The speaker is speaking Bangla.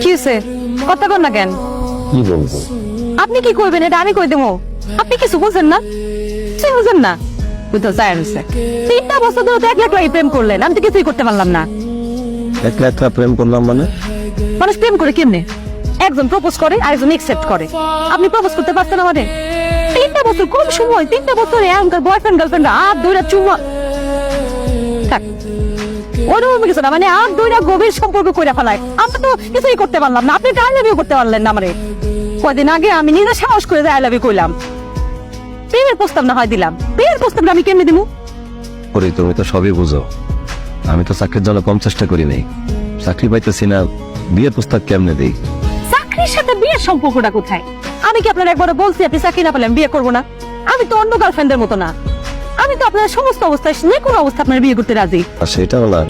কি হয়েছে? কথা কর না কেন? কি বলবো? আপনি কি করবেন এটা আমি কই দেবো? আপনি কিছু বুঝেন না? কিছু বুঝেন না? বুঝতে চাই 3টা বছর ধরে তো 1 লাখ টাকা প্রেম করলেন, আমি তো কিছুই করতে পারলাম না। একলা একলা প্রেম করলাম মানে? মানুষ প্রেম করে কেমনে? একজন প্রপোজ করে আরেকজন একসেপ্ট করে। আপনি প্রপোজ করতে পারছেন আমাদের? 3টা বছর কম সময়, 3টা বছরে এখনকার বয়ফ্রেন্ড গার্লফ্রেন্ড হাত ধরে চুমা থাক ওরকম কিছু না, মানে হাত ধরে গভীর সম্পর্ক করে ফেলায়। আমরা তো কিছুই করতে পারলাম না, আপনি আই লাভ ইউ করতে পারলেন না আমারে। কয়দিন আগে আমি নিজে সাহস করে আই লাভ ইউ কইলাম, প্রেমের প্রস্তাব না হয় দিলাম, প্রেমের প্রস্তাবটা আমি কেমনে দিমু? ওরে তুমি তো সবই বুঝো, আমি তো চাকরির জন্য কম চেষ্টা করি নাই। চাকরি পাইতেছি না, বিয়ের প্রস্তাব কেমনে দেই? চাকরির সাথে বিয়ের সম্পর্কটা কোথায়? আমি কি আপনার একবার বলছি আপনি চাকরি না পেলে আমি বিয়ে করবো না? আমি তো অন্য গার্লফ্রেন্ডের মতো না, আমি তো আপনার সমস্ত অবস্থায় যে কোনো অবস্থা আপনার বিয়ে করতে রাজি। আর সেটাও না।